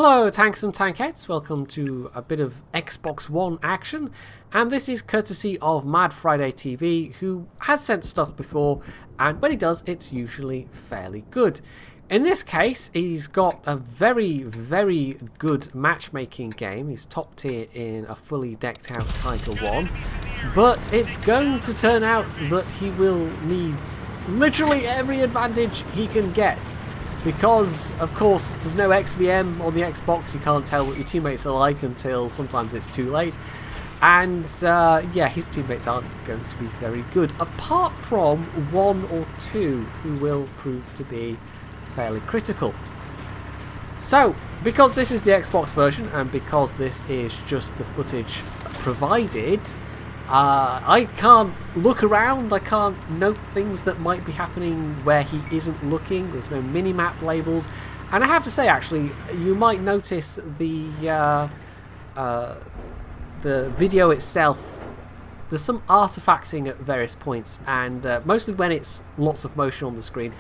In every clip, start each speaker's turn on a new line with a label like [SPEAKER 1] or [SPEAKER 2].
[SPEAKER 1] Hello tanks and tankettes, welcome to a bit of Xbox One action, and this is courtesy of Mad Friday TV, who has sent stuff before, and when he does it's usually fairly good. In this case he's got a very good matchmaking game. He's top tier in a fully decked out Tiger 1, but it's going to turn out that he will need literally every advantage he can get. Because, of course, there's no XVM on the Xbox, you can't tell what your teammates are like until sometimes it's too late. And, yeah, his teammates aren't going to be very good, apart from one or two who will prove to be fairly critical. So, because this is the Xbox version, and because this is just the footage provided, I can't look around, I can't note things that might be happening where he isn't looking. There's no minimap labels, and I have to say actually, you might notice the video itself, there's some artifacting at various points, and mostly when it's lots of motion on the screen.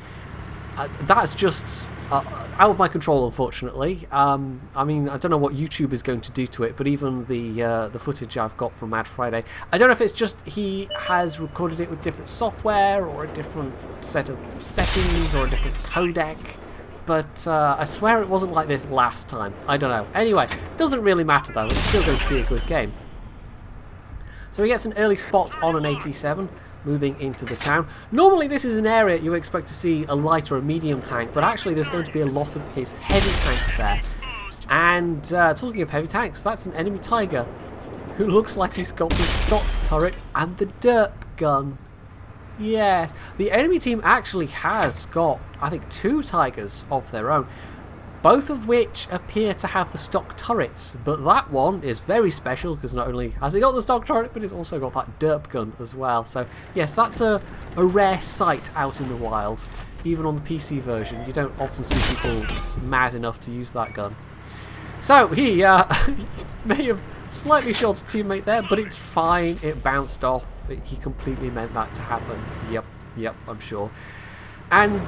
[SPEAKER 1] That's just out of my control, unfortunately. I mean, I don't know what YouTube is going to do to it, but even the footage I've got from Mad Friday, I don't know if it's just he has recorded it with different software or a different set of settings or a different codec, but I swear it wasn't like this last time. I don't know. Anyway, doesn't really matter though, it's still going to be a good game. So he gets an early spot on an 87, moving into the town. Normally this is an area you expect to see a light or a medium tank, but actually there's going to be a lot of his heavy tanks there. And talking of heavy tanks, that's an enemy Tiger who looks like he's got the stock turret and the derp gun. Yes, the enemy team actually has got, I think, 2 Tigers of their own, both of which appear to have the stock turrets, but that one is very special because not only has it got the stock turret, but it's also got that derp gun as well. So yes, that's a rare sight out in the wild. Even on the PC version, you don't often see people mad enough to use that gun. So he may have slightly shot a teammate there, but it's fine, it bounced off. He completely meant that to happen. Yep, I'm sure. And,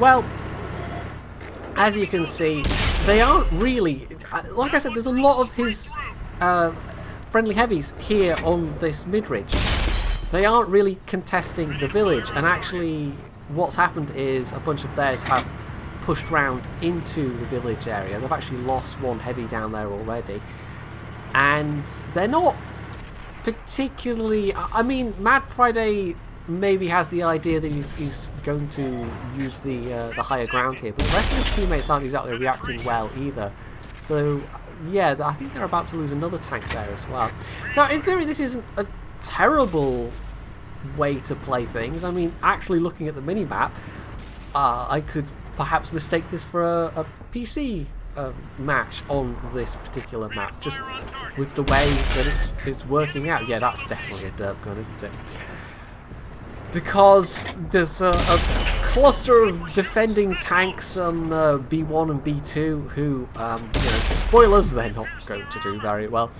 [SPEAKER 1] well, as you can see, they aren't really, like I said, there's a lot of his friendly heavies here on this mid-ridge. They aren't really contesting the village, and actually what's happened is a bunch of theirs have pushed round into the village area. They've actually lost one heavy down there already, and they're not particularly, I mean, Mad Friday maybe has the idea that he's going to use the higher ground here, but the rest of his teammates aren't exactly reacting well either. So yeah, I think they're about to lose another tank there as well. So in theory this isn't a terrible way to play things. I mean, actually looking at the minimap, I could perhaps mistake this for a PC match on this particular map, just with the way that it's working out. Yeah, that's definitely a derp gun, isn't it? Because there's a cluster of defending tanks on B1 and B2 who, you know, spoilers, they're not going to do very well.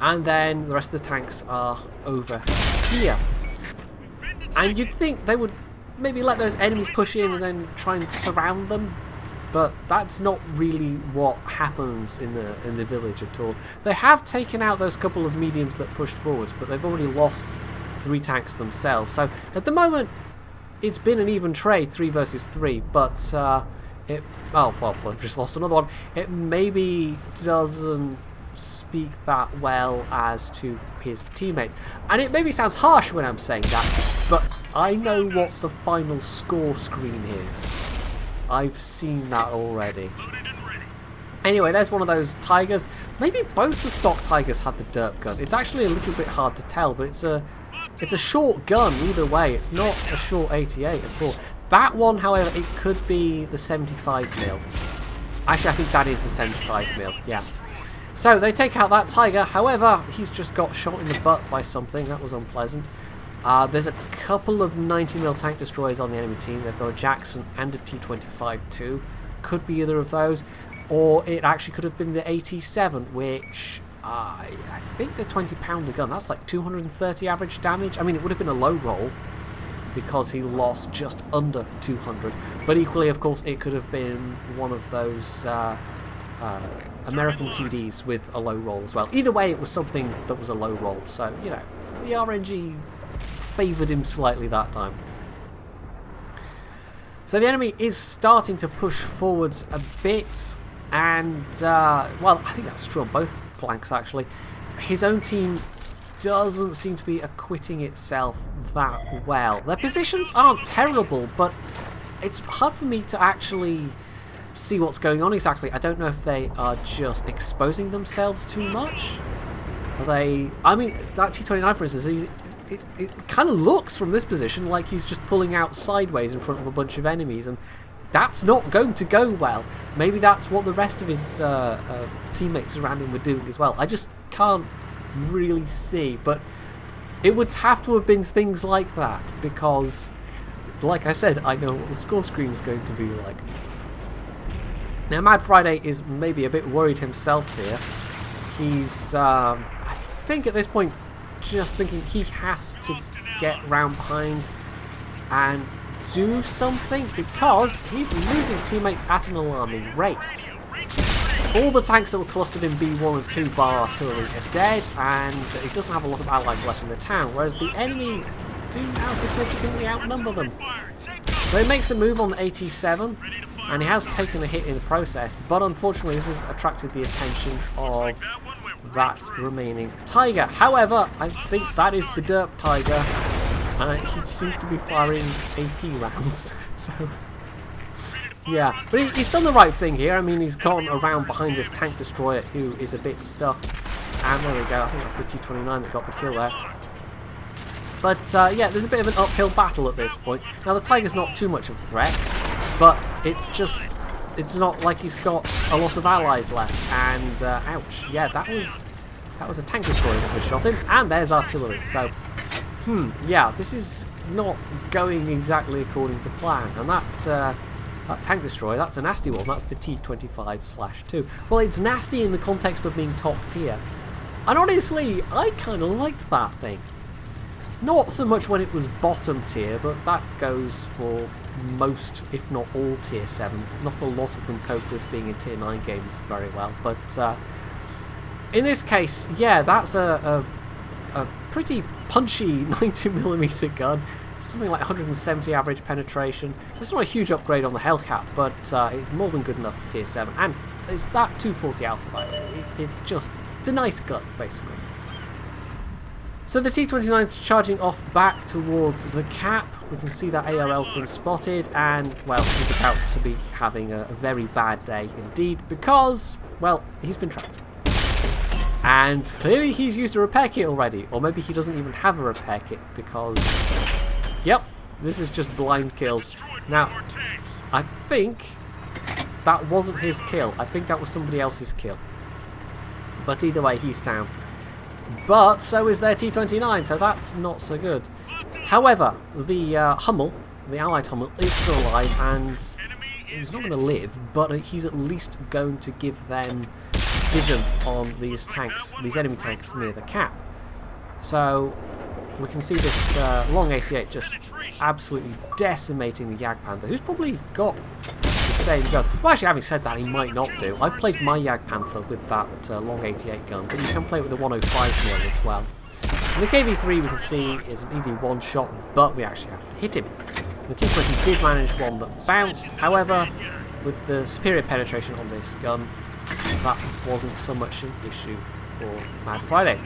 [SPEAKER 1] And then the rest of the tanks are over here. And you'd think they would maybe let those enemies push in and then try and surround them, but that's not really what happens in the village at all. They have taken out those couple of mediums that pushed forwards, but they've already lost 3 tanks themselves. So at the moment it's been an even trade, 3 versus 3, but we've just lost another one. It maybe doesn't speak that well as to his teammates, and it maybe sounds harsh when I'm saying that, but I know what the final score screen is. I've seen that already. Anyway, there's one of those Tigers. Maybe both the stock Tigers had the derp gun. It's actually a little bit hard to tell, but it's a short gun either way. It's not a short 88 at all. That one, however, it could be the 75mm. Actually, I think that is the 75mm, yeah. So they take out that Tiger. However, he's just got shot in the butt by something. That was unpleasant. There's a couple of 90mm tank destroyers on the enemy team. They've got a Jackson and a T25 too. Could be either of those, or it actually could have been the 87, which I think the 20-pounder gun, that's like 230 average damage. I mean, it would have been a low roll because he lost just under 200, but equally, of course, it could have been one of those American TDs with a low roll as well. Either way, it was something that was a low roll. So, you know, the RNG favoured him slightly that time. So the enemy is starting to push forwards a bit. And, well, I think that's true on both flanks, actually. His own team doesn't seem to be acquitting itself that well. Their positions aren't terrible, but it's hard for me to actually see what's going on exactly. I don't know if they are just exposing themselves too much. Are they... I mean, that T-29, for instance, it kind of looks from this position like he's just pulling out sideways in front of a bunch of enemies, and that's not going to go well. Maybe that's what the rest of his teammates around him were doing as well. I just can't really see, but it would have to have been things like that, because, like I said, I know what the score screen is going to be like. Now, Mad Friday is maybe a bit worried himself here. He's, I think at this point, just thinking he has to get round behind and do something, because he's losing teammates at an alarming rate. All the tanks that were clustered in B1 and 2 bar artillery are dead, and it doesn't have a lot of allies left in the town, whereas the enemy do now significantly outnumber them. So he makes a move on the AT-7, and he has taken a hit in the process, but unfortunately this has attracted the attention of that remaining Tiger. However, I think that is the Derp Tiger, and he seems to be firing AP rounds. So, yeah, but he's done the right thing here. I mean, he's gone around behind this tank destroyer who is a bit stuffed, and there we go. I think that's the T-29 that got the kill there. But yeah, there's a bit of an uphill battle at this point. Now the Tiger's not too much of a threat, but it's just, it's not like he's got a lot of allies left. And ouch, yeah, that was a tank destroyer that just shot him, and there's artillery. So, yeah, this is not going exactly according to plan, and that tank destroyer, that's a nasty one. That's the T-25/2. Well, it's nasty in the context of being top tier, and honestly, I kind of liked that thing. Not so much when it was bottom tier, but that goes for most, if not all, tier 7s. Not a lot of them cope with being in tier 9 games very well, but in this case, yeah, that's a pretty punchy 90mm gun. Something like 170 average penetration. So it's not a huge upgrade on the Hellcat, but it's more than good enough for tier 7. And it's that 240 Alpha, by the way. It's a nice gun, basically. So the T-29 is charging off back towards the cap. We can see that ARL's been spotted, and, well, he's about to be having a very bad day indeed, because, well, he's been trapped. And clearly he's used a repair kit already, or maybe he doesn't even have a repair kit, because, yep, this is just blind kills. Now, I think that wasn't his kill. I think that was somebody else's kill. But either way, he's down. But so is their T-29, so that's not so good. However, the Hummel, the Allied Hummel, is still alive, and he's not going to live, but he's at least going to give them vision on these tanks, these enemy tanks near the cap. So we can see this long 88 just absolutely decimating the Jagdpanther, who's probably got the same gun. Well, actually, having said that, he might not do. I've played my Jagdpanther with that long 88 gun, but you can play it with the 105 mil as well. And the KV-3 we can see is an easy one-shot, but we actually have to hit him. The T-20 did manage one that bounced, however, with the superior penetration on this gun, that wasn't so much an issue for Mad Friday.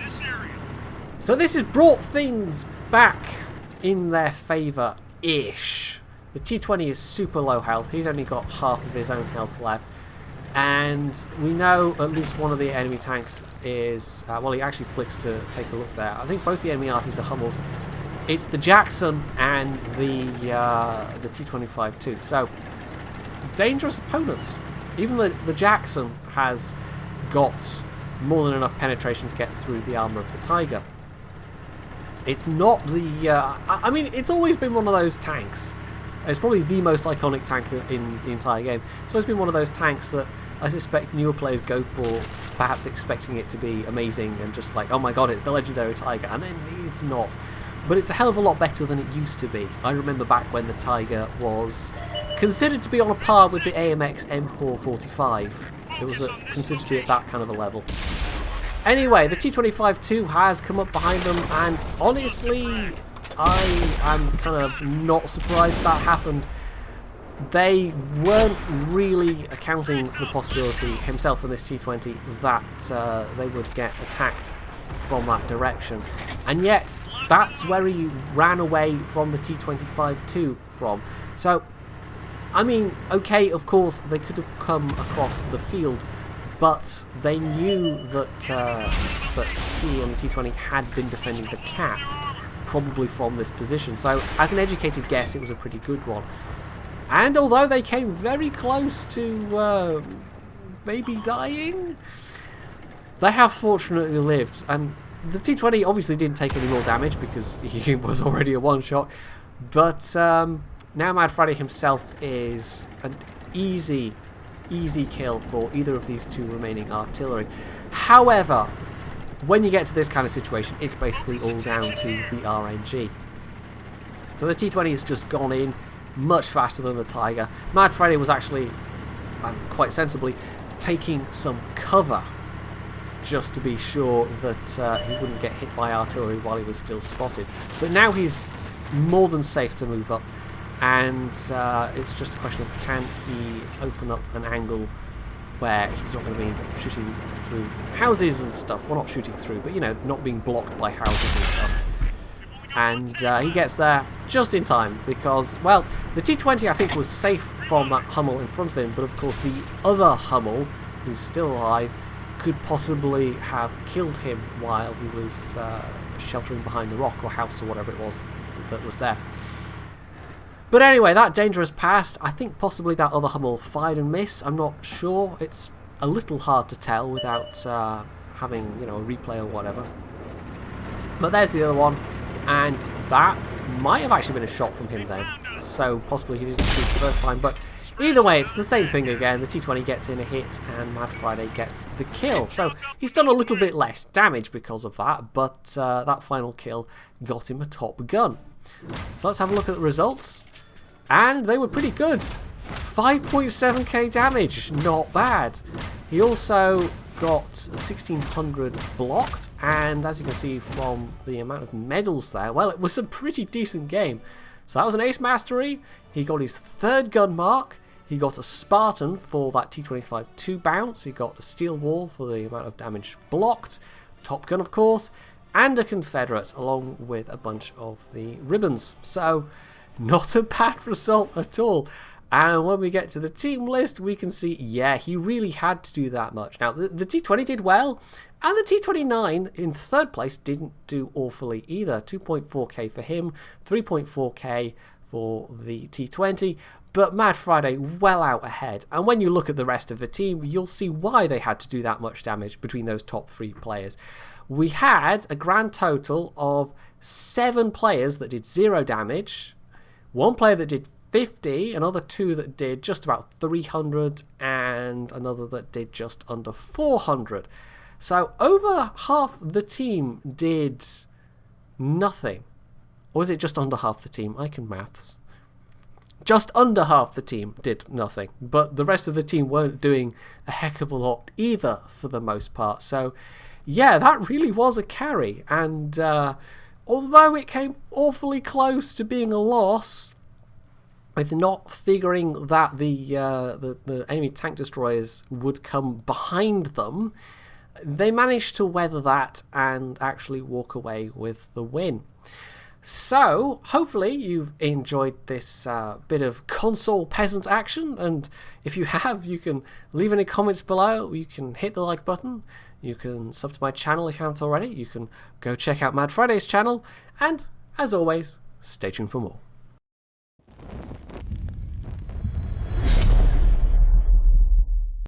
[SPEAKER 1] So this has brought things back in their favour-ish. The T-20 is super low health. He's only got half of his own health left. And we know at least one of the enemy tanks is... well, he actually flicks to take a look there. I think both the enemy arties are Hummels. It's the Jackson and the T-25 too. So, dangerous opponents. Even the Jackson has got more than enough penetration to get through the armour of the Tiger. It's not the... I mean, it's always been one of those tanks. It's probably the most iconic tank in the entire game. It's always been one of those tanks that I suspect newer players go for, perhaps expecting it to be amazing and just like, oh my god, it's the legendary Tiger, and then it's not. But it's a hell of a lot better than it used to be. I remember back when the Tiger was considered to be on a par with the AMX M445. It was considered to be at that kind of a level. Anyway, the T-25-2 has come up behind them, and honestly, I am kind of not surprised that happened. They weren't really accounting for the possibility, himself and this T-20, that they would get attacked from that direction. And yet, that's where he ran away from the T-25-2 from. So, I mean, okay, of course, they could have come across the field, but they knew that that he and the T-20 had been defending the cap, probably from this position. So, as an educated guess, it was a pretty good one. And although they came very close to maybe dying, they have fortunately lived. And the T-20 obviously didn't take any more damage because he was already a one-shot. But now Mad Friday himself is an easy kill for either of these two remaining artillery. However, when you get to this kind of situation, it's basically all down to the RNG. So the T-20 has just gone in much faster than the Tiger. Mad Friday was actually, quite sensibly, taking some cover just to be sure that he wouldn't get hit by artillery while he was still spotted. But now he's more than safe to move up, and it's just a question of can he open up an angle where he's not going to be shooting through houses and stuff. Well, not shooting through, but, you know, not being blocked by houses and stuff. And he gets there just in time because, well, the T-20 I think was safe from that Hummel in front of him, but of course the other Hummel, who's still alive, could possibly have killed him while he was sheltering behind the rock or house or whatever it was that was there. But anyway, that danger has passed. I think possibly that other Hummel fired and missed. I'm not sure. It's a little hard to tell without having, you know, a replay or whatever. But there's the other one. And that might have actually been a shot from him then. So possibly he didn't shoot the first time. But either way, it's the same thing again. The T-20 gets in a hit and Mad Friday gets the kill. So he's done a little bit less damage because of that. But that final kill got him a top gun. So let's have a look at the results. And they were pretty good. 5.7k damage. Not bad. He also got 1600 blocked, and as you can see from the amount of medals there, well, it was a pretty decent game. So that was an ace mastery. He got his third gun mark. He got a Spartan for that T-25-2 bounce. He got a steel wall for the amount of damage blocked, Top Gun of course, and a Confederate along with a bunch of the ribbons. So not a bad result at all. And when we get to the team list, we can see, yeah, he really had to do that much. Now, the T-20 did well, and the T-29 in third place didn't do awfully either. 2.4k for him, 3.4k for the T-20, but Mad Friday well out ahead. And when you look at the rest of the team, you'll see why they had to do that much damage between those top three players. We had a grand total of 7 players that did 0 damage, 1 player that did 50, another 2 that did just about 300, and another that did just under 400. So over half the team did nothing. Or is it just under half the team? I can maths. Just under half the team did nothing, but the rest of the team weren't doing a heck of a lot either for the most part. So yeah, that really was a carry, and although it came awfully close to being a loss, with not figuring that the enemy tank destroyers would come behind them, they managed to weather that and actually walk away with the win. So, hopefully you've enjoyed this bit of console peasant action, and if you have, you can leave any comments below, you can hit the like button, you can sub to my channel if you haven't already, you can go check out Mad Friday's channel, and as always, stay tuned for more.